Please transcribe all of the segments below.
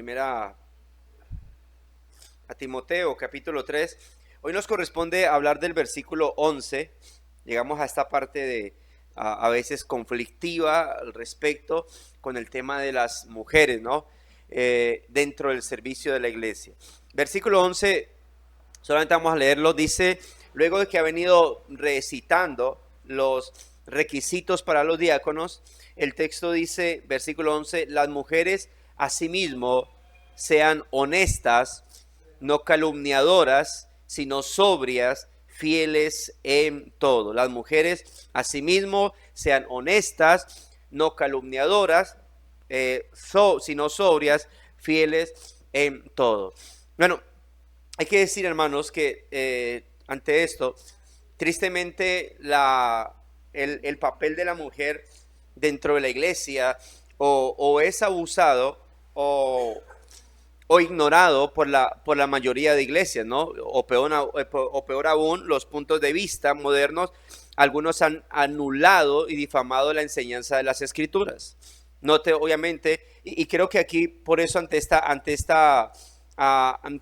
primera a Timoteo, capítulo 3. Hoy nos corresponde hablar del versículo 11. Llegamos a esta parte de a veces conflictiva al respecto con el tema de las mujeres, ¿no? Dentro del servicio de la iglesia. Versículo 11, solamente vamos a leerlo, dice: luego de que ha venido recitando los requisitos para los diáconos, el texto dice, versículo 11, las mujeres asimismo sean honestas, no calumniadoras, sino sobrias, fieles en todo. Las mujeres asimismo sean honestas, no calumniadoras, sino sobrias, fieles en todo. Bueno, hay que decir, hermanos, que ante esto, tristemente el papel de la mujer dentro de la iglesia o es abusado o ignorado por la mayoría de iglesias, ¿no? O peor aún, los puntos de vista modernos, algunos han anulado y difamado la enseñanza de las escrituras. Note, obviamente, y creo que aquí, por eso ante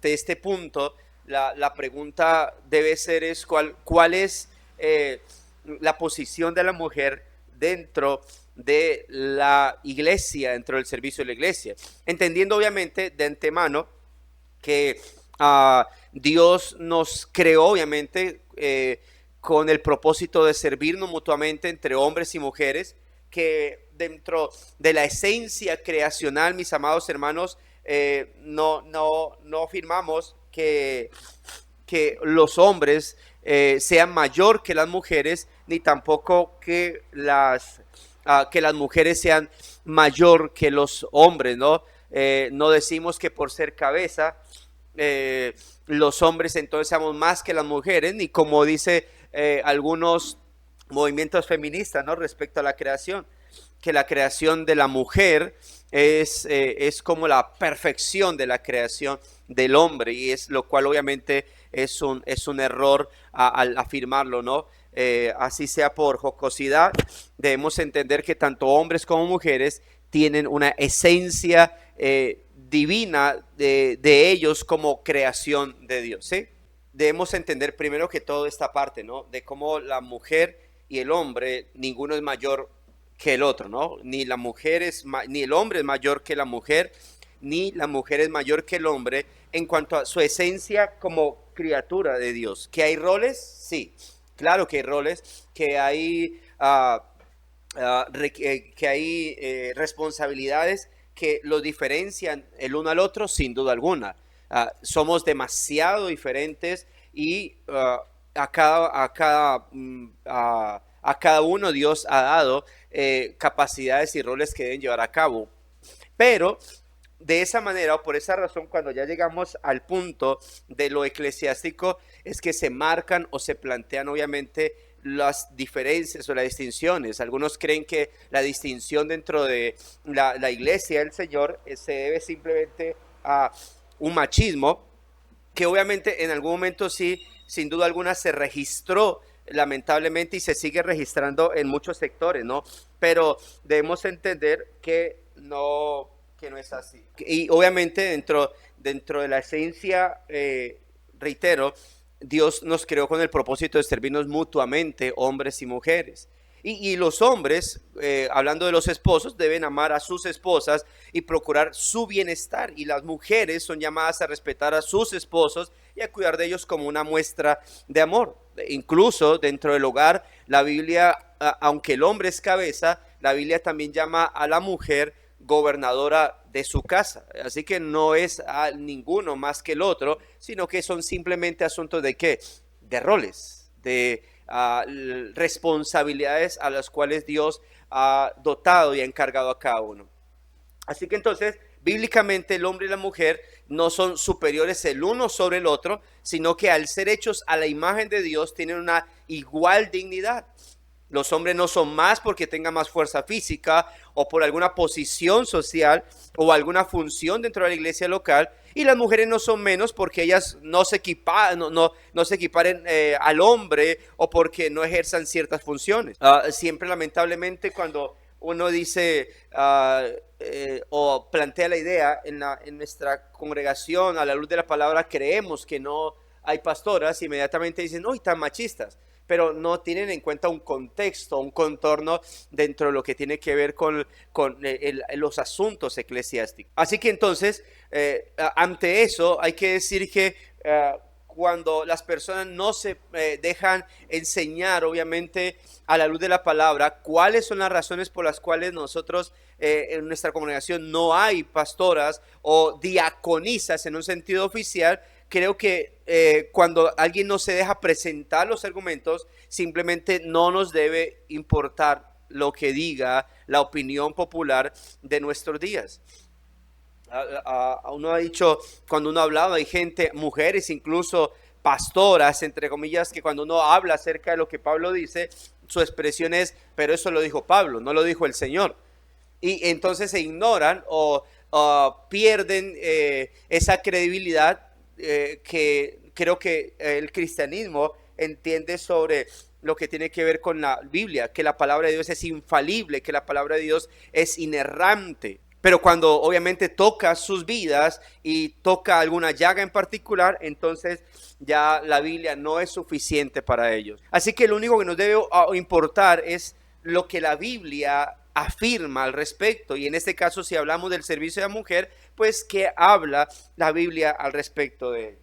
este punto, la pregunta debe ser ¿cuál es la posición de la mujer dentro de la iglesia, dentro del servicio de la iglesia? Entendiendo obviamente de antemano que Dios nos creó obviamente con el propósito de servirnos mutuamente entre hombres y mujeres, que dentro de la esencia creacional, mis amados hermanos, no afirmamos que los hombres sean mayor que las mujeres, ni tampoco que las mujeres sean mayor que los hombres, ¿no? No decimos que por ser cabeza los hombres entonces seamos más que las mujeres, ni como dice algunos movimientos feministas, ¿no? Respecto a la creación, que la creación de la mujer es como la perfección de la creación del hombre, y es lo cual obviamente es un error al afirmarlo, ¿no? Así sea por jocosidad, debemos entender que tanto hombres como mujeres tienen una esencia divina de ellos como creación de Dios, ¿sí? Debemos entender primero que todo esta parte, ¿no? De cómo la mujer y el hombre, ninguno es mayor que el otro, ¿no? Ni el hombre es mayor que la mujer, ni la mujer es mayor que el hombre en cuanto a su esencia como criatura de Dios. ¿Que hay roles? Sí, claro que hay roles, que hay responsabilidades que los diferencian el uno al otro, sin duda alguna. Somos demasiado diferentes y a cada uno Dios ha dado capacidades y roles que deben llevar a cabo. Pero de esa manera o por esa razón, cuando ya llegamos al punto de lo eclesiástico, es que se marcan o se plantean obviamente las diferencias o las distinciones. Algunos creen que la distinción dentro de la iglesia del Señor se debe simplemente a un machismo, que obviamente en algún momento sí, sin duda alguna se registró lamentablemente y se sigue registrando en muchos sectores, ¿no? Pero debemos entender que no es así. Y obviamente dentro de la esencia, reitero, Dios nos creó con el propósito de servirnos mutuamente, hombres y mujeres. Y los hombres, hablando de los esposos, deben amar a sus esposas y procurar su bienestar. Y las mujeres son llamadas a respetar a sus esposos y a cuidar de ellos como una muestra de amor. Incluso dentro del hogar, la Biblia, aunque el hombre es cabeza, la Biblia también llama a la mujer gobernadora de su casa. Así que no es a ninguno más que el otro, sino que son simplemente asuntos de ¿qué? De roles, de responsabilidades a las cuales Dios ha dotado y ha encargado a cada uno. Así que entonces, bíblicamente el hombre y la mujer no son superiores el uno sobre el otro, sino que al ser hechos a la imagen de Dios tienen una igual dignidad. Los hombres no son más porque tengan más fuerza física o por alguna posición social o alguna función dentro de la iglesia local, y las mujeres no son menos porque ellas no se equiparen al hombre o porque no ejerzan ciertas funciones. Siempre lamentablemente cuando uno dice o plantea la idea en nuestra congregación, a la luz de la palabra, creemos que no hay pastoras, inmediatamente dicen, uy, tan machistas, pero no tienen en cuenta un contexto, un contorno dentro de lo que tiene que ver con los asuntos eclesiásticos. Así que entonces, ante eso, hay que decir que cuando las personas no se dejan enseñar, obviamente, a la luz de la palabra, cuáles son las razones por las cuales nosotros en nuestra congregación no hay pastoras o diaconisas en un sentido oficial, creo que cuando alguien no se deja presentar los argumentos, simplemente no nos debe importar lo que diga la opinión popular de nuestros días. Uno ha dicho, cuando uno ha hablado, hay gente, mujeres, incluso pastoras, entre comillas, que cuando uno habla acerca de lo que Pablo dice, su expresión es, pero eso lo dijo Pablo, no lo dijo el Señor. Y entonces se ignoran o pierden esa credibilidad que creo que el cristianismo entiende sobre lo que tiene que ver con la Biblia, que la palabra de Dios es infalible, que la palabra de Dios es inerrante. Pero cuando obviamente toca sus vidas y toca alguna llaga en particular, entonces ya la Biblia no es suficiente para ellos. Así que lo único que nos debe importar es lo que la Biblia afirma al respecto. Y en este caso, si hablamos del servicio de la mujer, pues ¿qué habla la Biblia al respecto de él?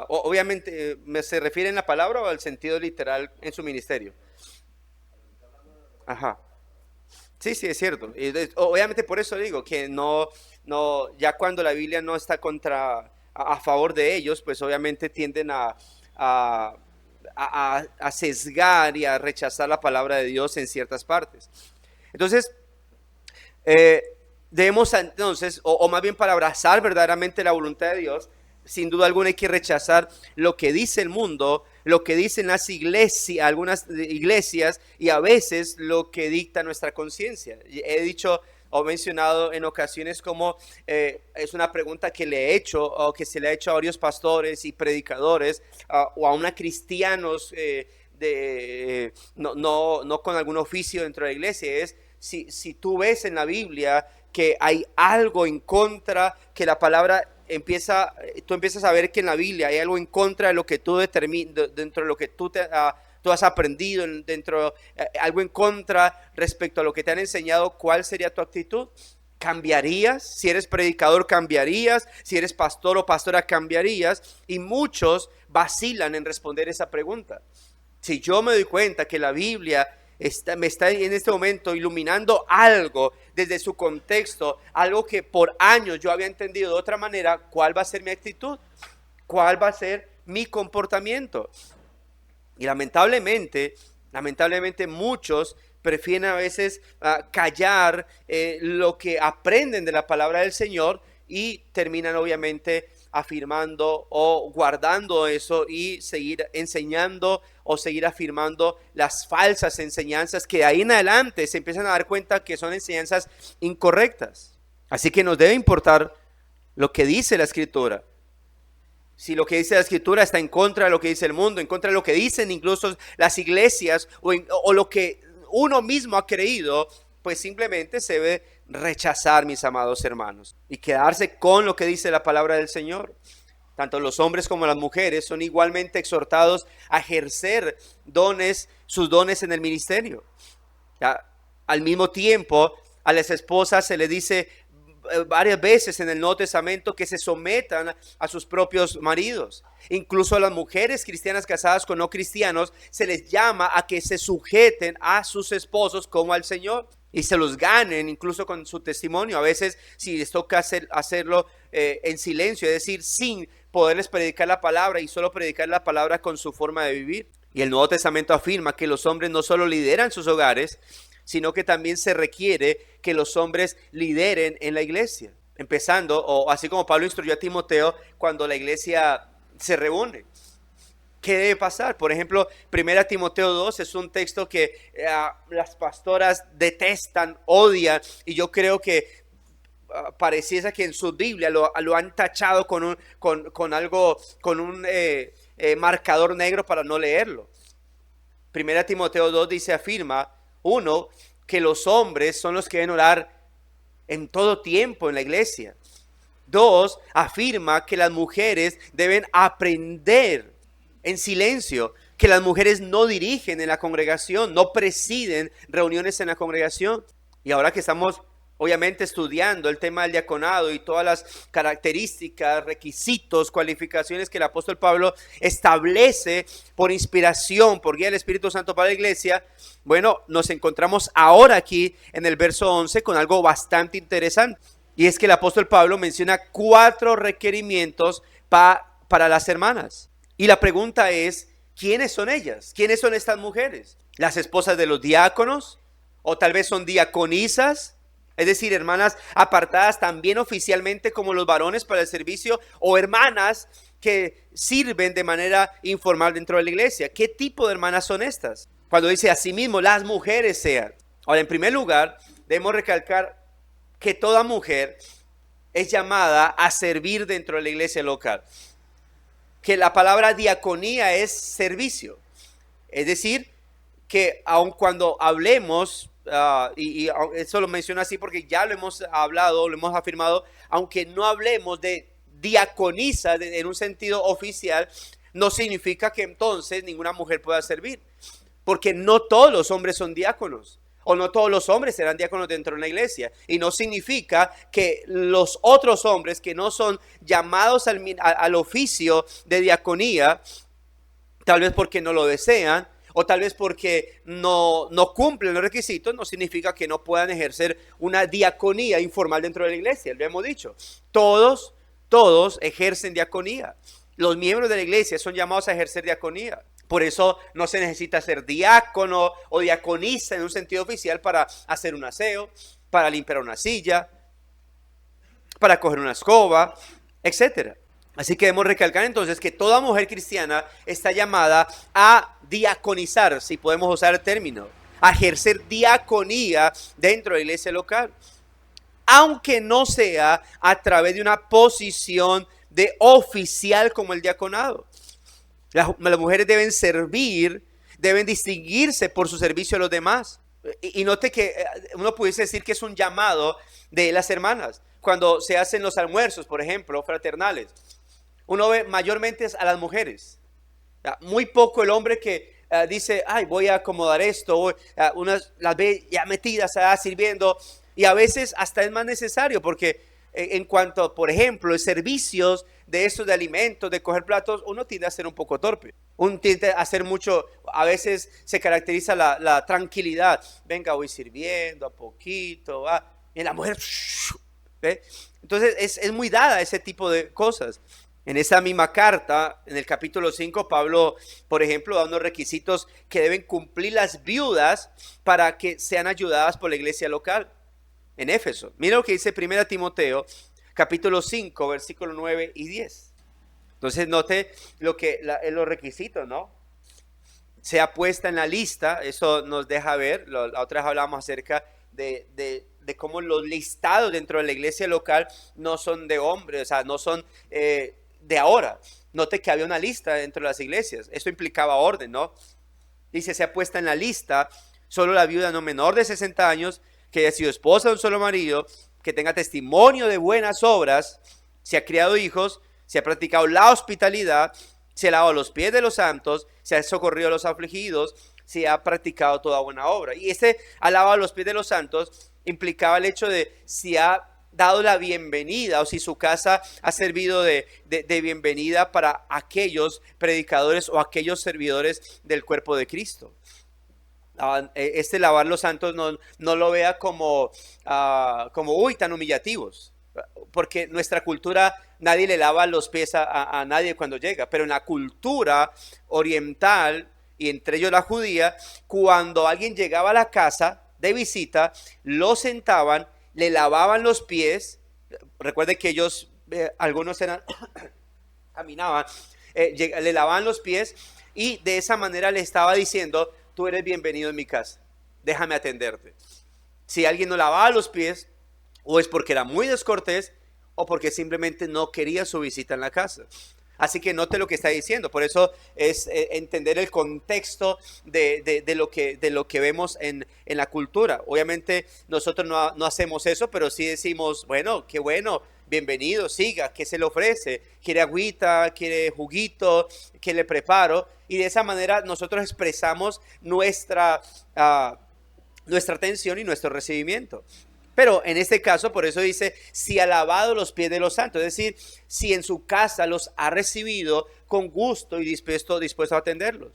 Obviamente, ¿se refiere en la palabra o al sentido literal en su ministerio? Ajá. Sí, sí, es cierto. Y obviamente por eso digo que ya cuando la Biblia no está a favor de ellos, pues obviamente tienden a, a sesgar y a rechazar la palabra de Dios en ciertas partes. Entonces, eh, debemos entonces, o más bien para abrazar verdaderamente la voluntad de Dios, sin duda alguna hay que rechazar lo que dice el mundo, lo que dicen las iglesias, algunas iglesias, y a veces lo que dicta nuestra conciencia. He dicho o mencionado en ocasiones como es una pregunta que le he hecho o que se le ha hecho a varios pastores y predicadores o a una cristianos no con algún oficio dentro de la iglesia, es si tú ves en la Biblia que hay algo en contra, que la palabra tú empiezas a ver que en la Biblia hay algo en contra de lo que tú determinas, dentro de lo que tú has aprendido, algo en contra respecto a lo que te han enseñado, ¿cuál sería tu actitud? ¿Cambiarías? Si eres predicador, ¿cambiarías? Si eres pastor o pastora, ¿cambiarías? Y muchos vacilan en responder esa pregunta. Si yo me doy cuenta que la Biblia me está en este momento iluminando algo desde su contexto, algo que por años yo había entendido de otra manera, ¿cuál va a ser mi actitud? ¿Cuál va a ser mi comportamiento? Y lamentablemente muchos prefieren a veces callar lo que aprenden de la palabra del Señor y terminan obviamente afirmando o guardando eso y seguir enseñando o seguir afirmando las falsas enseñanzas que de ahí en adelante se empiezan a dar cuenta que son enseñanzas incorrectas. Así que nos debe importar lo que dice la Escritura. Si lo que dice la Escritura está en contra de lo que dice el mundo, en contra de lo que dicen incluso las iglesias o lo que uno mismo ha creído, pues simplemente se debe rechazar, mis amados hermanos, y quedarse con lo que dice la palabra del Señor. Tanto los hombres como las mujeres son igualmente exhortados a ejercer sus dones en el ministerio. Ya, al mismo tiempo, a las esposas se les dice varias veces en el Nuevo Testamento que se sometan a sus propios maridos. Incluso a las mujeres cristianas casadas con no cristianos se les llama a que se sujeten a sus esposos como al Señor y se los ganen incluso con su testimonio. A veces si les toca hacerlo en silencio, es decir, sin poderles predicar la palabra y solo predicar la palabra con su forma de vivir. Y el Nuevo Testamento afirma que los hombres no solo lideran sus hogares, sino que también se requiere que los hombres lideren en la iglesia. Empezando, o así como Pablo instruyó a Timoteo cuando la iglesia se reúne. ¿Qué debe pasar? Por ejemplo, 1 Timoteo 2 es un texto que las pastoras detestan, odian, y yo creo que pareciera que en su Biblia lo han tachado con un marcador negro para no leerlo. 1 Timoteo 2 afirma, uno, que los hombres son los que deben orar en todo tiempo en la iglesia. 2, afirma que las mujeres deben aprender en silencio, que las mujeres no dirigen en la congregación, no presiden reuniones en la congregación. Y ahora que estamos obviamente estudiando el tema del diaconado y todas las características, requisitos, cualificaciones que el apóstol Pablo establece por inspiración, por guía del Espíritu Santo para la iglesia, bueno, nos encontramos ahora aquí en el verso 11 con algo bastante interesante. Y es que el apóstol Pablo menciona 4 requerimientos para las hermanas. Y la pregunta es, ¿quiénes son ellas? ¿Quiénes son estas mujeres? ¿Las esposas de los diáconos? ¿O tal vez son diaconisas? Es decir, hermanas apartadas también oficialmente como los varones para el servicio, o hermanas que sirven de manera informal dentro de la iglesia. ¿Qué tipo de hermanas son estas? Cuando dice asimismo, las mujeres sean. Ahora, en primer lugar, debemos recalcar que toda mujer es llamada a servir dentro de la iglesia local. Que la palabra diaconía es servicio. Es decir, que aun cuando hablemos, y eso lo menciono así porque ya lo hemos hablado, lo hemos afirmado, aunque no hablemos de diaconisa en un sentido oficial, no significa que entonces ninguna mujer pueda servir. Porque no todos los hombres son diáconos. O no todos los hombres serán diáconos dentro de una iglesia. Y no significa que los otros hombres que no son llamados al oficio de diaconía, tal vez porque no lo desean, o tal vez porque no cumplen los requisitos, no significa que no puedan ejercer una diaconía informal dentro de la iglesia. Lo hemos dicho. Todos ejercen diaconía. Los miembros de la iglesia son llamados a ejercer diaconía. Por eso no se necesita ser diácono o diaconisa en un sentido oficial para hacer un aseo, para limpiar una silla, para coger una escoba, etc. Así que debemos recalcar entonces que toda mujer cristiana está llamada a diaconizar, si podemos usar el término, a ejercer diaconía dentro de la iglesia local, aunque no sea a través de una posición de oficial como el diaconado. Las mujeres deben servir, deben distinguirse por su servicio a los demás. Y note que uno pudiese decir que es un llamado de las hermanas. Cuando se hacen los almuerzos, por ejemplo, fraternales, uno ve mayormente a las mujeres. Muy poco el hombre que dice, ay, voy a acomodar esto. Unas las ve ya metidas sirviendo. Y a veces hasta es más necesario porque en cuanto, por ejemplo, servicios de estos de alimentos, de coger platos, uno tiende a ser un poco torpe. Uno tiende a hacer mucho, a veces se caracteriza la tranquilidad. Venga, voy sirviendo a poquito, va. Y la mujer, ¿ve? Entonces es muy dada ese tipo de cosas. En esa misma carta, en el capítulo 5, Pablo, por ejemplo, da unos requisitos que deben cumplir las viudas para que sean ayudadas por la iglesia local. En Éfeso. Mira lo que dice 1 Timoteo, capítulo 5, versículos 9 y 10. Entonces note los requisitos, ¿no? Sea puesta en la lista, eso nos deja ver, la otra vez hablamos acerca de cómo los listados dentro de la iglesia local no son de hombres, o sea, no son de ahora. Note que había una lista dentro de las iglesias, esto implicaba orden, ¿no? Dice, sea puesta en la lista solo la viuda no menor de 60 años, que haya sido esposa de un solo marido, que tenga testimonio de buenas obras, se ha criado hijos, se ha practicado la hospitalidad, se ha lavado los pies de los santos, se ha socorrido a los afligidos, se ha practicado toda buena obra. Y ha lavado los pies de los santos implicaba el hecho de si ha dado la bienvenida o si su casa ha servido de bienvenida para aquellos predicadores o aquellos servidores del cuerpo de Cristo. Lavar los santos no lo vea como tan humillativos, porque nuestra cultura nadie le lava los pies a nadie cuando llega, pero en la cultura oriental y entre ellos la judía, cuando alguien llegaba a la casa de visita, lo sentaban, le lavaban los pies. Recuerde que ellos, algunos caminaban, le lavaban los pies y de esa manera le estaba diciendo: tú eres bienvenido en mi casa, déjame atenderte. Si alguien no lavaba los pies, o es porque era muy descortés, o porque simplemente no quería su visita en la casa. Así que note lo que está diciendo. Por eso es entender el contexto de lo que vemos en la cultura. Obviamente nosotros no hacemos eso, pero sí decimos, bueno, qué bueno, bienvenido, siga, ¿qué se le ofrece? ¿Quiere agüita? ¿Quiere juguito? ¿Qué le preparo? Y de esa manera nosotros expresamos nuestra atención y nuestro recibimiento. Pero en este caso, por eso dice, si ha lavado los pies de los santos, es decir, si en su casa los ha recibido con gusto y dispuesto a atenderlos.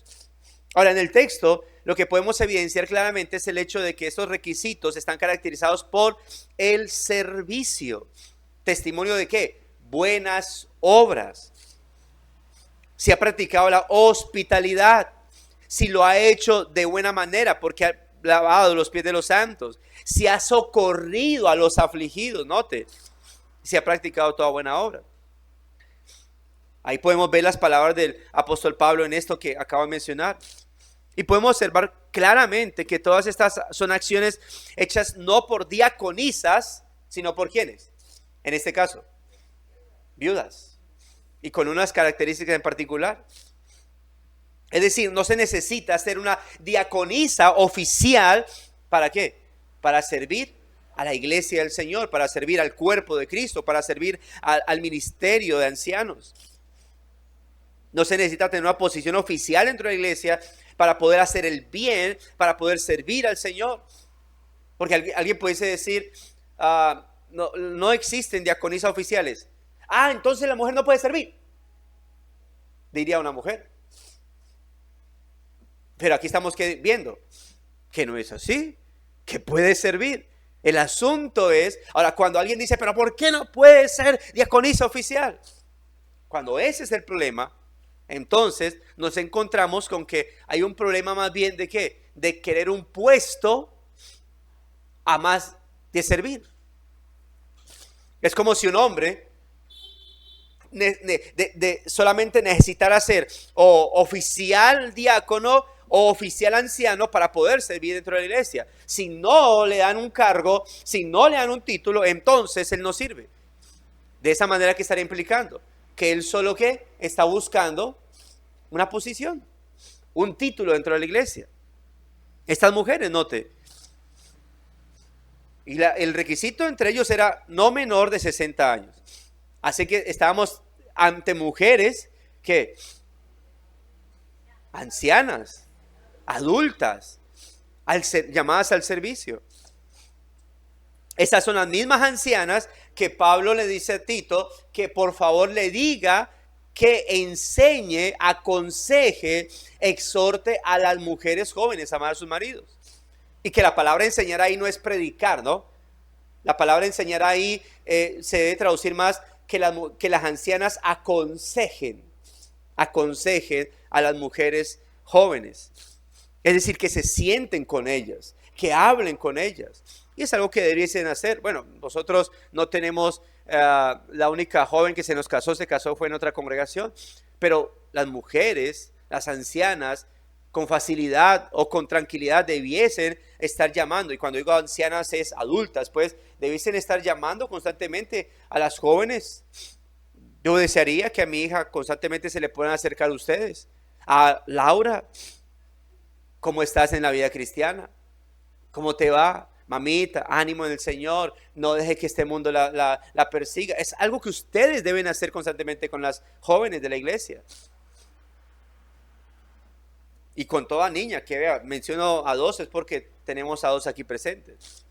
Ahora, en el texto, lo que podemos evidenciar claramente es el hecho de que estos requisitos están caracterizados por el servicio. ¿Testimonio de qué? Buenas obras. Si ha practicado la hospitalidad, si lo ha hecho de buena manera, porque ha lavado los pies de los santos, si ha socorrido a los afligidos, note, si ha practicado toda buena obra. Ahí podemos ver las palabras del apóstol Pablo en esto que acabo de mencionar. Y podemos observar claramente que todas estas son acciones hechas no por diaconisas, sino por ¿quiénes? En este caso, viudas. Y con unas características en particular. Es decir, no se necesita ser una diaconisa oficial. ¿Para qué? Para servir a la iglesia del Señor, para servir al cuerpo de Cristo, para servir al ministerio de ancianos. No se necesita tener una posición oficial dentro de la iglesia para poder hacer el bien, para poder servir al Señor. Porque alguien puede decir, no existen diaconisas oficiales. Entonces la mujer no puede servir, diría una mujer. Pero aquí estamos viendo que no es así, que puede servir. El asunto es, ahora cuando alguien dice, pero ¿por qué no puede ser diaconisa oficial? Cuando ese es el problema, entonces nos encontramos con que hay un problema más bien de ¿qué? De querer un puesto a más de servir. Es como si un hombre solamente necesitara ser o oficial diácono o oficial anciano para poder servir dentro de la iglesia. Si no le dan un cargo, si no le dan un título, entonces él no sirve. De esa manera que estaría implicando que él solo que está buscando una posición, un título dentro de la iglesia. Estas mujeres, note, y el requisito entre ellos era no menor de 60 años. Así que estábamos ante mujeres que ancianas, adultas, llamadas al servicio. Estas son las mismas ancianas que Pablo le dice a Tito que por favor le diga que enseñe, aconseje, exhorte a las mujeres jóvenes a amar a sus maridos. Y que la palabra enseñar ahí no es predicar, ¿no? La palabra enseñar ahí se debe traducir más que las ancianas aconsejen a las mujeres jóvenes. Es decir, que se sienten con ellas, que hablen con ellas. Y es algo que debiesen hacer. Bueno, nosotros no tenemos, la única joven que se casó fue en otra congregación. Pero las mujeres, las ancianas, con facilidad o con tranquilidad debiesen estar llamando. Y cuando digo ancianas es adultas, pues debiesen estar llamando constantemente a las jóvenes. Yo desearía que a mi hija constantemente se le puedan acercar a ustedes. A Laura, ¿cómo estás en la vida cristiana? ¿Cómo te va? Mamita, ánimo en el Señor, no deje que este mundo la persiga. Es algo que ustedes deben hacer constantemente con las jóvenes de la iglesia. Y con toda niña que vea, menciono a dos, es porque tenemos a dos aquí presentes.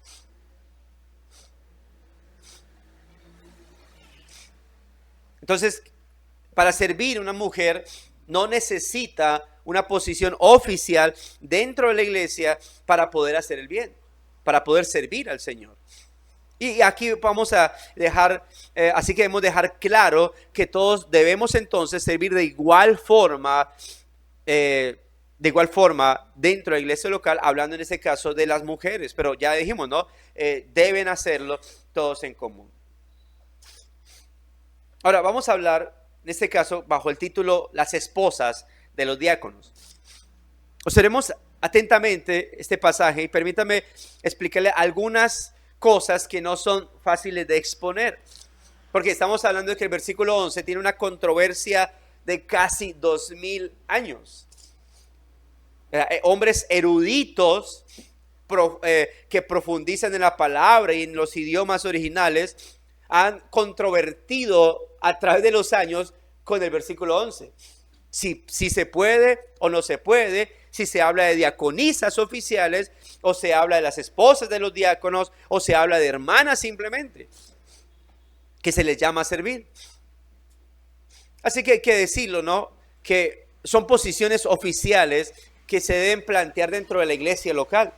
Entonces, para servir una mujer no necesita una posición oficial dentro de la iglesia para poder hacer el bien, para poder servir al Señor. Y aquí vamos a dejar, así que debemos dejar claro que todos debemos entonces servir de igual forma dentro de la iglesia local, hablando en este caso de las mujeres, pero ya dijimos, ¿no? Deben hacerlo todos en común. Ahora vamos a hablar, en este caso, bajo el título Las esposas de los diáconos. Observemos atentamente este pasaje y permítame explicarle algunas cosas que no son fáciles de exponer. Porque estamos hablando de que el versículo 11 tiene una controversia de casi 2000 años. Hombres eruditos que profundizan en la palabra y en los idiomas originales han controvertido a través de los años con el versículo 11. Si se puede o no se puede, si se habla de diaconisas oficiales, o se habla de las esposas de los diáconos, o se habla de hermanas simplemente, que se les llama a servir. Así que hay que decirlo, ¿no? Que son posiciones oficiales que se deben plantear dentro de la iglesia local.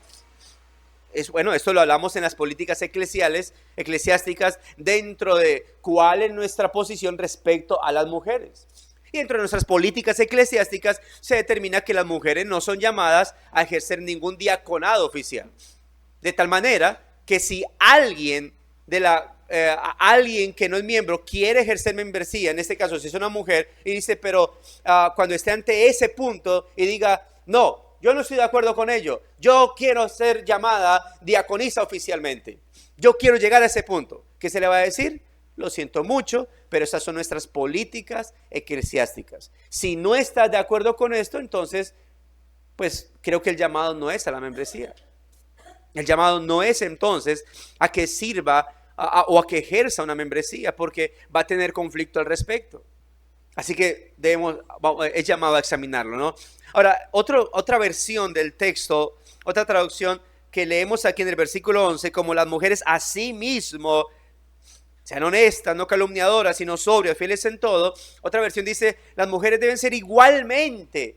Bueno, esto lo hablamos en las políticas eclesiásticas, dentro de cuál es nuestra posición respecto a las mujeres. Y dentro de nuestras políticas eclesiásticas se determina que las mujeres no son llamadas a ejercer ningún diaconado oficial. De tal manera que si alguien alguien que no es miembro quiere ejercer membresía, en este caso si es una mujer, y dice, pero cuando esté ante ese punto y diga, no, yo no estoy de acuerdo con ello, yo quiero ser llamada diaconisa oficialmente, yo quiero llegar a ese punto, ¿qué se le va a decir? Lo siento mucho, pero esas son nuestras políticas eclesiásticas. Si no estás de acuerdo con esto, entonces, pues creo que el llamado no es a la membresía. El llamado no es entonces a que sirva o a que ejerza una membresía, porque va a tener conflicto al respecto. Así que es llamado a examinarlo, ¿no? Ahora, otra versión del texto, otra traducción que leemos aquí en el versículo 11, como las mujeres asimismo sean honestas, no calumniadoras, sino sobrias, fieles en todo. Otra versión dice, las mujeres deben ser igualmente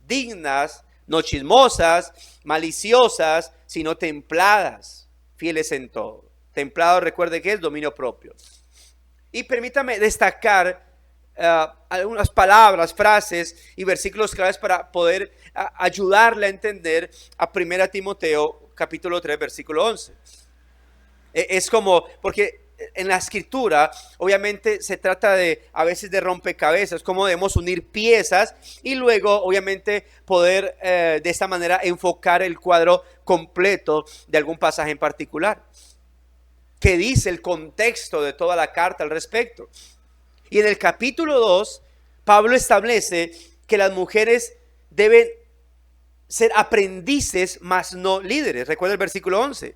dignas, no chismosas, maliciosas, sino templadas, fieles en todo. Templado, recuerde que es dominio propio. Y permítame destacar algunas palabras, frases y versículos claves para poder ayudarle a entender a 1 Timoteo capítulo 3 versículo 11. Es como, porque en la escritura obviamente se trata a veces de rompecabezas, cómo debemos unir piezas y luego obviamente poder de esta manera enfocar el cuadro completo de algún pasaje en particular. ¿Qué dice el contexto de toda la carta al respecto? Y en el capítulo 2, Pablo establece que las mujeres deben ser aprendices, mas no líderes. Recuerda el versículo 11.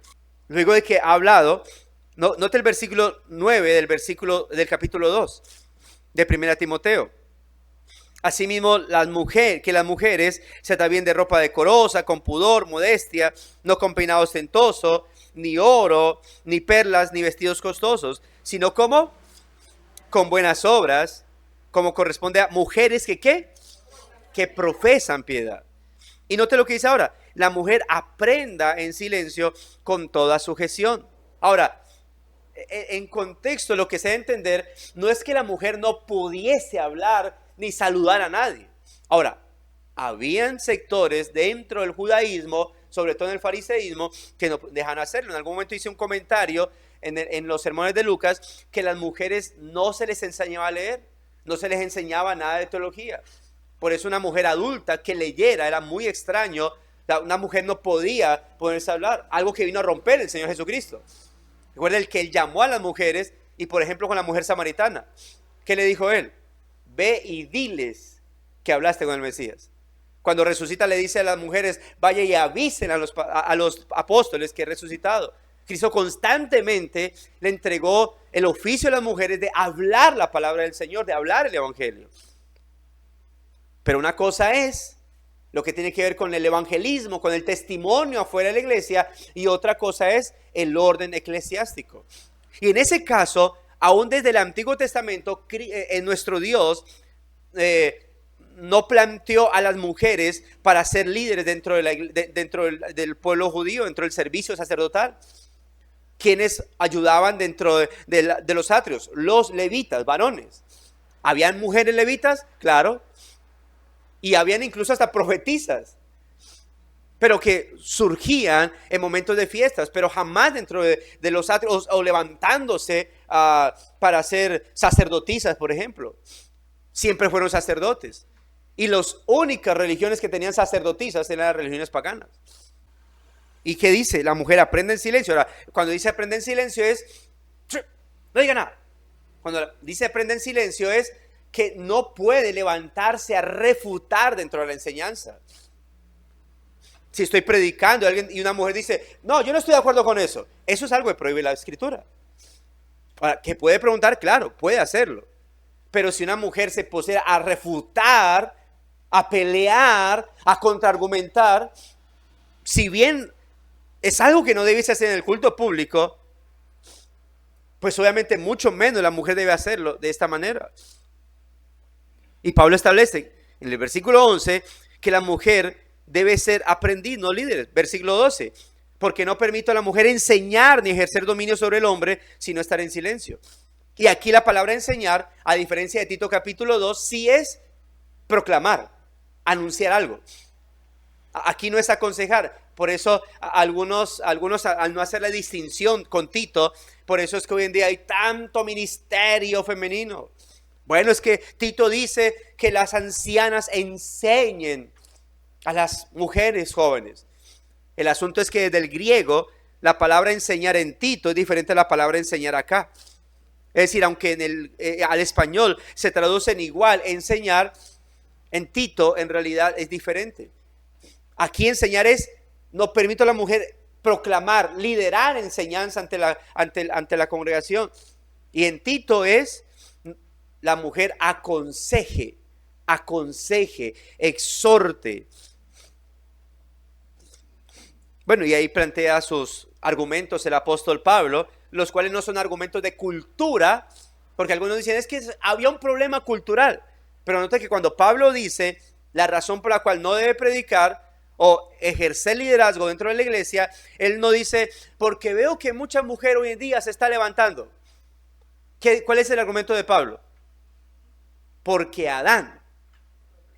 Luego de que ha hablado, note el versículo 9 del capítulo 2 de 1 Timoteo. Asimismo, que las mujeres se atavíen de ropa decorosa, con pudor, modestia, no con peinado ostentoso, ni oro, ni perlas, ni vestidos costosos, sino como con buenas obras, como corresponde a mujeres que profesan piedad. Y note lo que dice ahora, la mujer aprenda en silencio con toda sujeción. Ahora, en contexto lo que se debe entender no es que la mujer no pudiese hablar ni saludar a nadie. Ahora, habían sectores dentro del judaísmo, sobre todo en el fariseísmo, que no dejan hacerlo. En algún momento hice un comentario en los sermones de Lucas que las mujeres no se les enseñaba a leer, no se les enseñaba nada de teología. Por eso una mujer adulta que leyera era muy extraño. Una mujer no podía ponerse a hablar, algo que vino a romper el Señor Jesucristo. Recuerda el que él llamó a las mujeres y por ejemplo con la mujer samaritana, ¿qué le dijo él? Ve y diles que hablaste con el Mesías. Cuando resucita le dice a las mujeres, vaya y avisen a los apóstoles que he resucitado. Cristo constantemente le entregó el oficio a las mujeres de hablar la palabra del Señor, de hablar el evangelio. Pero una cosa es lo que tiene que ver con el evangelismo, con el testimonio afuera de la iglesia, y otra cosa es el orden eclesiástico. Y en ese caso, aún desde el Antiguo Testamento, nuestro Dios no planteó a las mujeres para ser líderes dentro del pueblo judío, dentro del servicio sacerdotal. ¿Quiénes ayudaban dentro de los atrios? Los levitas, varones. ¿Habían mujeres levitas? Claro. Y habían incluso hasta profetisas, pero que surgían en momentos de fiestas, pero jamás dentro de los atrios o levantándose para ser sacerdotisas, por ejemplo. Siempre fueron sacerdotes. Y las únicas religiones que tenían sacerdotisas eran las religiones paganas. ¿Y qué dice? La mujer aprende en silencio. Ahora, cuando dice aprende en silencio es, no diga nada. Cuando dice aprende en silencio es que no puede levantarse a refutar dentro de la enseñanza. Si estoy predicando y una mujer dice, no, yo no estoy de acuerdo con eso. Eso es algo que prohíbe la Escritura. Ahora, que puede preguntar, claro, puede hacerlo. Pero si una mujer se posee a refutar, a pelear, a contraargumentar, si bien es algo que no debiese hacer en el culto público, pues obviamente mucho menos la mujer debe hacerlo de esta manera. Y Pablo establece en el versículo 11 que la mujer debe ser aprendiz, no líder. Versículo 12, porque no permito a la mujer enseñar ni ejercer dominio sobre el hombre, sino estar en silencio. Y aquí la palabra enseñar, a diferencia de Tito capítulo 2, sí es proclamar, anunciar algo. Aquí no es aconsejar. Por eso algunos al no hacer la distinción con Tito, por eso es que hoy en día hay tanto ministerio femenino. Bueno, es que Tito dice que las ancianas enseñen a las mujeres jóvenes. El asunto es que desde el griego la palabra enseñar en Tito es diferente a la palabra enseñar acá. Es decir, aunque al español se traducen igual, enseñar, en Tito en realidad es diferente. Aquí enseñar es, no permito a la mujer proclamar, liderar enseñanza ante la congregación. Y en Tito es, la mujer aconseje, exhorte. Bueno, y ahí plantea sus argumentos el apóstol Pablo, los cuales no son argumentos de cultura, porque algunos dicen, es que había un problema cultural. Pero nota que cuando Pablo dice la razón por la cual no debe predicar o ejercer liderazgo dentro de la iglesia, él no dice, porque veo que mucha mujer hoy en día se está levantando. ¿Cuál es el argumento de Pablo? Porque Adán.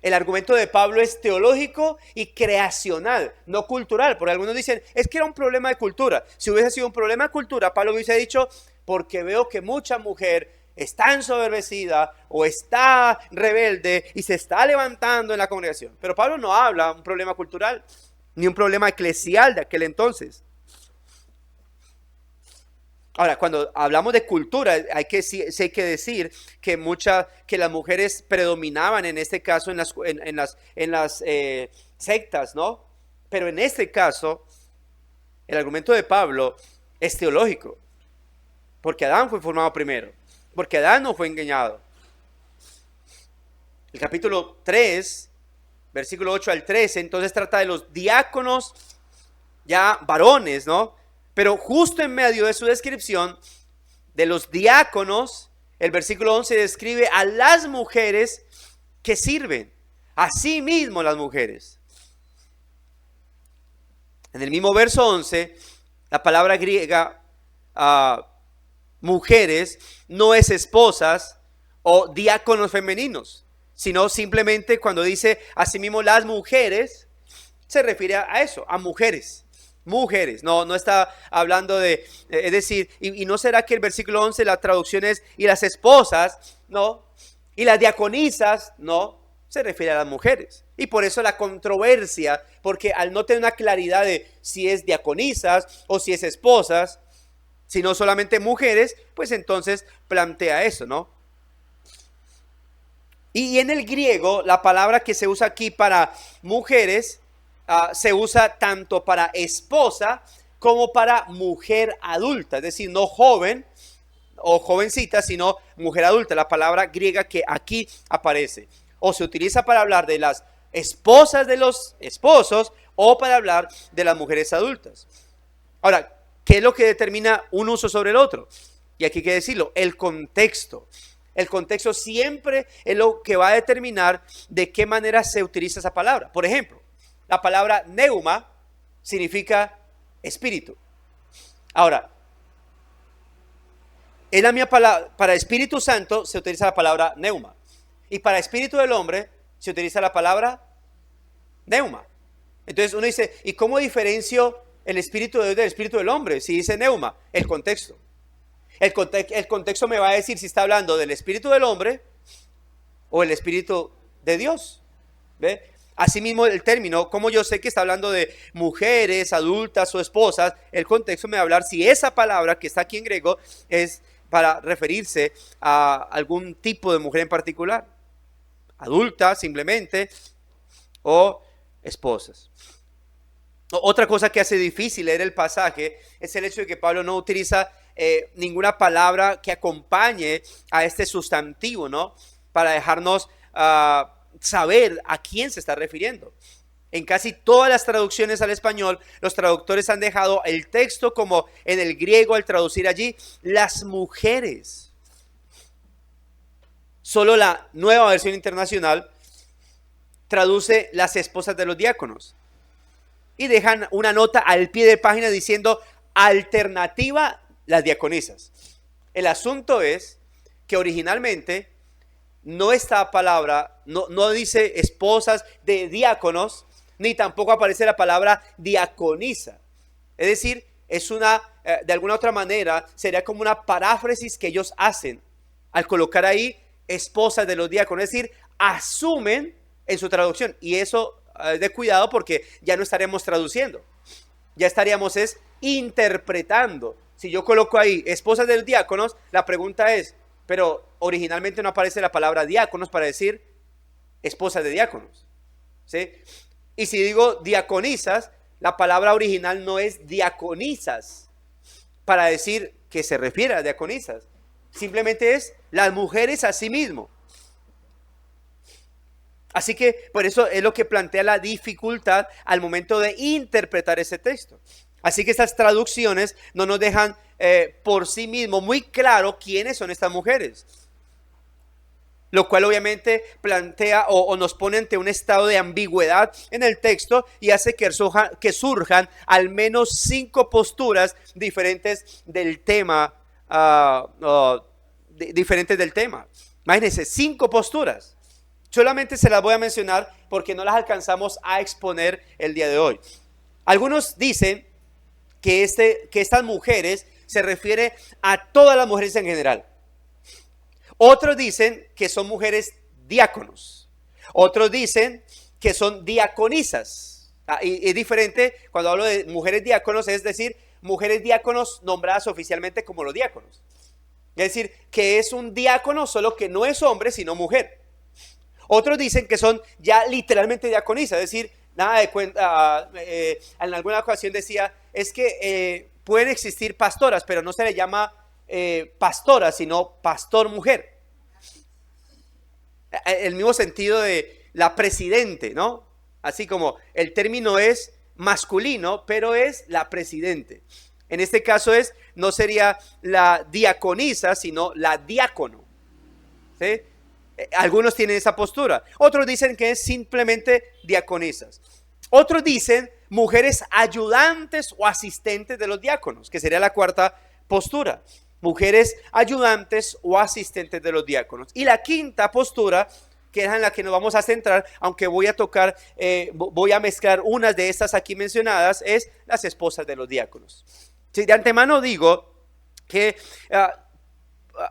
El argumento de Pablo es teológico y creacional, no cultural. Porque algunos dicen, es que era un problema de cultura. Si hubiese sido un problema de cultura, Pablo hubiese dicho, porque veo que mucha mujer está ensoberbecida o está rebelde y se está levantando en la congregación. Pero Pablo no habla de un problema cultural, ni un problema eclesial de aquel entonces. Ahora, cuando hablamos de cultura, hay que decir que las mujeres predominaban en este caso en las sectas, ¿no? Pero en este caso, el argumento de Pablo es teológico, porque Adán fue formado primero, porque Adán no fue engañado. El capítulo 3, versículo 8 al 13, entonces trata de los diáconos, ya varones, ¿no? Pero justo en medio de su descripción de los diáconos, el versículo 11 describe a las mujeres que sirven, a sí mismo las mujeres. En el mismo verso 11, la palabra griega mujeres no es esposas o diáconos femeninos, sino simplemente cuando dice asimismo las mujeres, se refiere a eso, a mujeres. Mujeres, no está hablando de, es decir, y no será que el versículo 11 la traducción es y las esposas, no, y las diaconisas, no, se refiere a las mujeres. Y por eso la controversia, porque al no tener una claridad de si es diaconisas o si es esposas, sino solamente mujeres, pues entonces plantea eso, ¿no? Y en el griego, la palabra que se usa aquí para mujeres, se usa tanto para esposa como para mujer adulta, es decir, no joven o jovencita, sino mujer adulta, la palabra griega que aquí aparece. O se utiliza para hablar de las esposas de los esposos o para hablar de las mujeres adultas. Ahora, ¿qué es lo que determina un uso sobre el otro? Y aquí hay que decirlo, el contexto. El contexto siempre es lo que va a determinar de qué manera se utiliza esa palabra. Por ejemplo, la palabra neuma significa espíritu. Ahora, en la mía palabra, para Espíritu Santo se utiliza la palabra neuma. Y para Espíritu del hombre se utiliza la palabra neuma. Entonces uno dice, ¿y cómo diferencio el Espíritu de Dios del Espíritu del hombre? Si dice neuma, el contexto. El contexto me va a decir si está hablando del Espíritu del hombre o el Espíritu de Dios. ¿Ve? Asimismo, el término, como yo sé que está hablando de mujeres, adultas o esposas, el contexto me va a hablar si esa palabra que está aquí en griego es para referirse a algún tipo de mujer en particular, adulta simplemente, o esposas. Otra cosa que hace difícil leer el pasaje es el hecho de que Pablo no utiliza ninguna palabra que acompañe a este sustantivo, ¿no? Para dejarnos saber a quién se está refiriendo. En casi todas las traducciones al español, los traductores han dejado el texto como en el griego al traducir allí, las mujeres. Solo la Nueva Versión Internacional traduce las esposas de los diáconos. Y dejan una nota al pie de página diciendo alternativa las diaconisas. El asunto es que originalmente no esta palabra, no dice esposas de diáconos, ni tampoco aparece la palabra diaconisa. Es decir, es de alguna otra manera, sería como una paráfrasis que ellos hacen al colocar ahí esposas de los diáconos. Es decir, asumen en su traducción. Y eso de cuidado porque ya no estaremos traduciendo. Ya estaríamos interpretando. Si yo coloco ahí esposas de los diáconos, la pregunta es, pero originalmente no aparece la palabra diáconos para decir esposas de diáconos, ¿sí? Y si digo diaconisas, la palabra original no es diaconisas para decir que se refiere a diaconisas. Simplemente es las mujeres a sí mismo. Así que por eso es lo que plantea la dificultad al momento de interpretar ese texto. Así que estas traducciones no nos dejan por sí mismo muy claro quiénes son estas mujeres. Lo cual obviamente plantea o nos pone ante un estado de ambigüedad en el texto y hace que surjan al menos 5 posturas diferentes del tema. Diferentes del tema. Imagínense, 5 posturas. Solamente se las voy a mencionar porque no las alcanzamos a exponer el día de hoy. Algunos dicen que estas mujeres se refiere a todas las mujeres en general. Otros dicen que son mujeres diáconos. Otros dicen que son diaconisas. Y es diferente cuando hablo de mujeres diáconos, es decir, mujeres diáconos nombradas oficialmente como los diáconos. Es decir, que es un diácono solo que no es hombre sino mujer. Otros dicen que son ya literalmente diaconisas, es decir, nada de cuenta. En alguna ocasión decía, es que pueden existir pastoras, pero no se le llama pastora, sino pastor mujer. El mismo sentido de la presidente, ¿no? Así como el término es masculino, pero es la presidente. En este caso no sería la diaconisa, sino la diácono. ¿Sí? Algunos tienen esa postura. Otros dicen que es simplemente diaconisas. Otros dicen mujeres ayudantes o asistentes de los diáconos, que sería la cuarta postura. Mujeres ayudantes o asistentes de los diáconos. Y la quinta postura, que es en la que nos vamos a centrar, aunque voy a mezclar unas de estas aquí mencionadas, es las esposas de los diáconos. Sí, de antemano digo que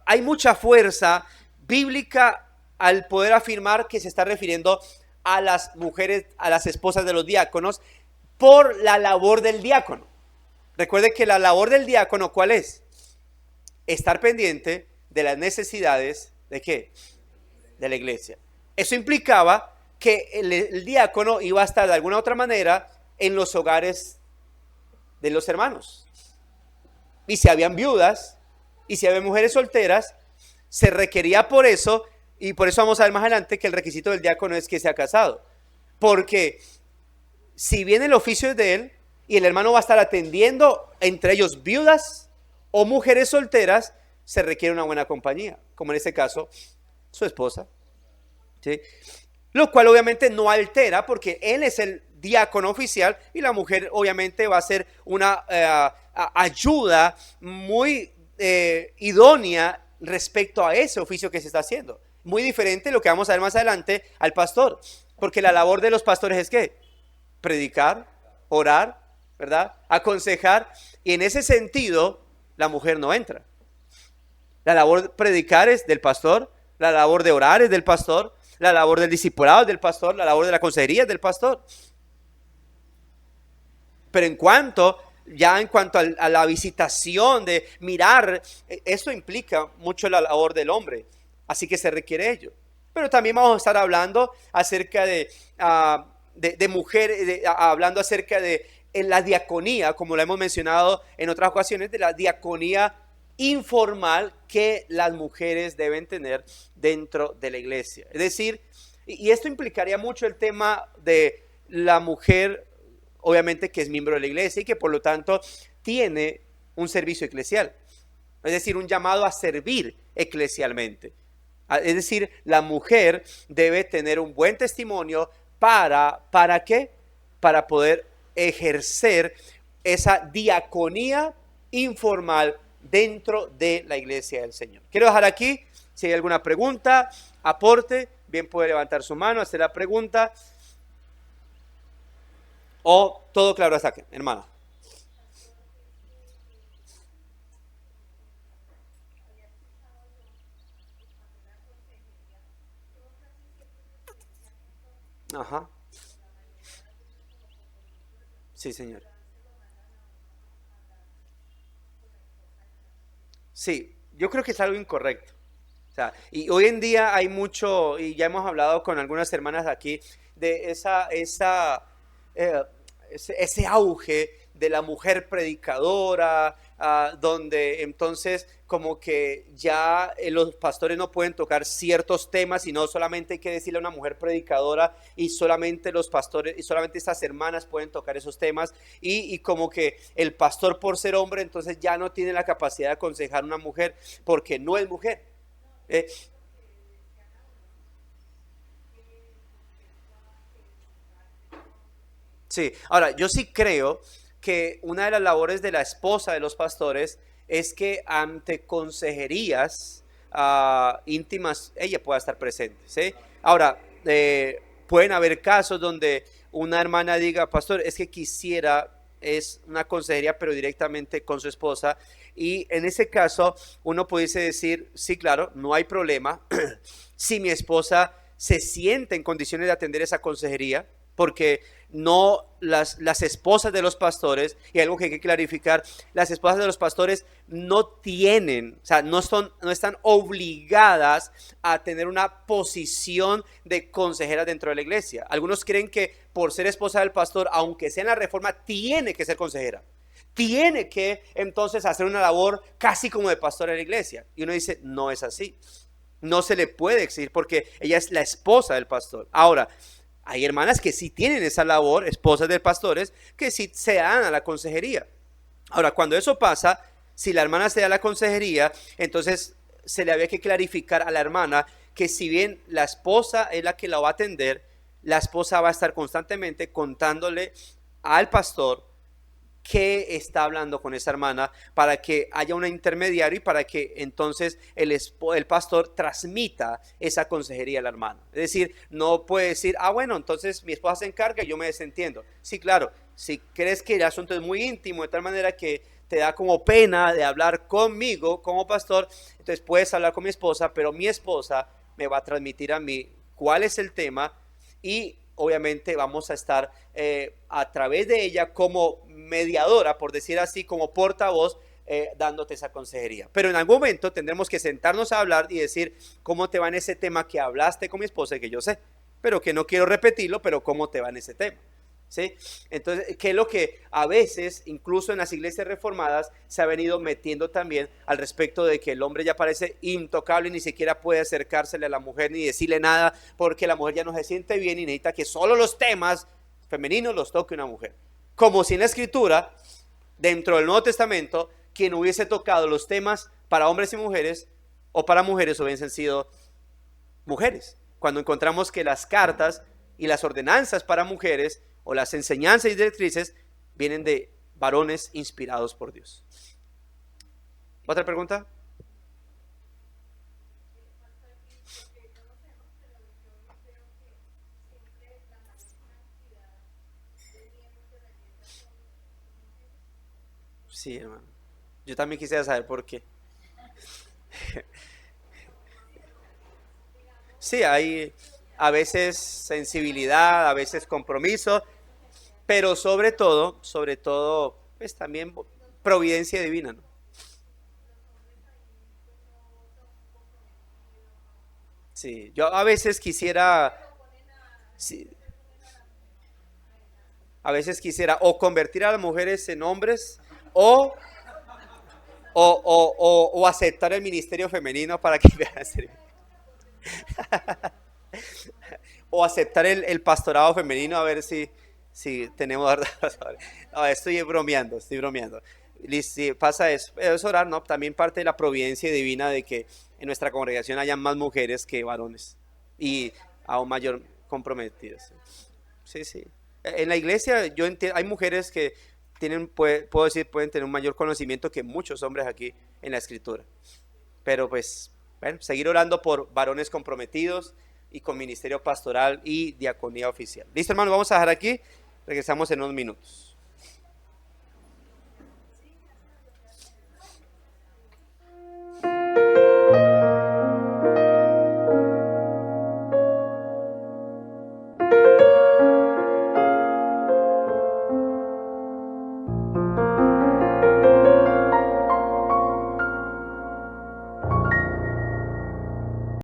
hay mucha fuerza bíblica al poder afirmar que se está refiriendo a las mujeres, a las esposas de los diáconos, por la labor del diácono. Recuerde que la labor del diácono, ¿cuál es? Estar pendiente de las necesidades ¿de qué? De la iglesia. Eso implicaba que el diácono iba a estar de alguna otra manera en los hogares de los hermanos. Y si habían viudas y si había mujeres solteras, se requería por eso, y por eso vamos a ver más adelante que el requisito del diácono es que sea casado. Porque si bien el oficio es de él y el hermano va a estar atendiendo entre ellos viudas o mujeres solteras, se requiere una buena compañía, como en este caso su esposa, ¿sí? Lo cual obviamente no altera porque él es el diácono oficial y la mujer obviamente va a ser una ayuda muy idónea respecto a ese oficio que se está haciendo. Muy diferente lo que vamos a ver más adelante al pastor, porque la labor de los pastores es ¿qué? Predicar, orar, ¿verdad? Aconsejar, y en ese sentido la mujer no entra. La labor de predicar es del pastor, la labor de orar es del pastor, la labor del discipulado es del pastor, la labor de la consejería es del pastor. Pero en cuanto ya en cuanto a la visitación, de mirar, eso implica mucho la labor del hombre, así que se requiere ello. Pero también vamos a estar hablando acerca de mujeres, hablando acerca de en la diaconía, como lo hemos mencionado en otras ocasiones, de la diaconía informal que las mujeres deben tener dentro de la iglesia. Es decir, y esto implicaría mucho el tema de la mujer, obviamente que es miembro de la iglesia y que por lo tanto tiene un servicio eclesial, es decir, un llamado a servir eclesialmente. Es decir, la mujer debe tener un buen testimonio ¿para qué? Para poder ejercer esa diaconía informal dentro de la iglesia del Señor. Quiero dejar aquí, si hay alguna pregunta, aporte, bien puede levantar su mano, hacer la pregunta. O todo claro hasta aquí, hermana. Ajá. Sí, señor. Sí, yo creo que es algo incorrecto. O sea, y hoy en día hay mucho, y ya hemos hablado con algunas hermanas aquí, de eh, ese auge de la mujer predicadora, donde entonces como que ya los pastores no pueden tocar ciertos temas, sino solamente hay que decirle a una mujer predicadora y solamente los pastores y solamente estas hermanas pueden tocar esos temas y como que el pastor por ser hombre entonces ya no tiene la capacidad de aconsejar a una mujer porque no es mujer. Eh, Sí, ahora yo sí creo que una de las labores de la esposa de los pastores es que ante consejerías íntimas ella pueda estar presente, ¿sí? Ahora, pueden haber casos donde una hermana diga, pastor, es que quisiera, es una consejería, pero directamente con su esposa, y en ese caso uno pudiese decir, sí, claro, no hay problema, si mi esposa se siente en condiciones de atender esa consejería, porque no las esposas de los pastores, y algo que hay que clarificar, las esposas de los pastores no tienen, o sea, no están obligadas a tener una posición de consejera dentro de la iglesia. Algunos creen que por ser esposa del pastor, aunque sea en la reforma, tiene que ser consejera. Tiene que entonces hacer una labor casi como de pastor en la iglesia. Y uno dice, no es así. No se le puede exigir porque ella es la esposa del pastor. Ahora, hay hermanas que sí tienen esa labor, esposas de pastores, que sí se dan a la consejería. Ahora, cuando eso pasa, si la hermana se da a la consejería, entonces se le había que clarificar a la hermana que si bien la esposa es la que la va a atender, la esposa va a estar constantemente contándole al pastor qué está hablando con esa hermana para que haya un intermediario y para que entonces el pastor transmita esa consejería a la hermana. Es decir, no puede decir, bueno, entonces mi esposa se encarga y yo me desentiendo. Sí, claro, si crees que el asunto es muy íntimo de tal manera que te da como pena de hablar conmigo como pastor, entonces puedes hablar con mi esposa, pero mi esposa me va a transmitir a mí cuál es el tema y obviamente vamos a estar a través de ella como mediadora, por decir así, como portavoz, dándote esa consejería. Pero en algún momento tendremos que sentarnos a hablar y decir cómo te va en ese tema que hablaste con mi esposa y que yo sé, pero que no quiero repetirlo, pero cómo te va en ese tema. ¿Sí? Entonces, ¿qué es lo que a veces, incluso en las iglesias reformadas, se ha venido metiendo también al respecto de que el hombre ya parece intocable y ni siquiera puede acercársele a la mujer ni decirle nada porque la mujer ya no se siente bien y necesita que solo los temas femeninos los toque una mujer? Como si en la escritura, dentro del Nuevo Testamento, quien hubiese tocado los temas para hombres y mujeres o para mujeres hubiesen sido mujeres. Cuando encontramos que las cartas y las ordenanzas para mujeres o las enseñanzas y directrices vienen de varones inspirados por Dios. ¿Otra pregunta? Sí, hermano. Yo también quisiera saber por qué. Sí, hay a veces sensibilidad, a veces compromiso, pero sobre todo pues también providencia divina, ¿no? Sí, yo a veces quisiera, sí, a veces quisiera o convertir a las mujeres en hombres o, o aceptar el ministerio femenino para que vean serio. O aceptar el pastorado femenino a ver si tenemos verdad. No, estoy bromeando, estoy bromeando. Si pasa eso, es orar, ¿no? También parte de la providencia divina de que en nuestra congregación haya más mujeres que varones y aún mayor comprometidas. Sí, sí. En la iglesia yo entiendo, hay mujeres que tienen, puedo decir, pueden tener un mayor conocimiento que muchos hombres aquí en la escritura. Pero pues, bueno, seguir orando por varones comprometidos y con ministerio pastoral y diaconía oficial. Listo, hermano, vamos a dejar aquí. Regresamos en unos minutos.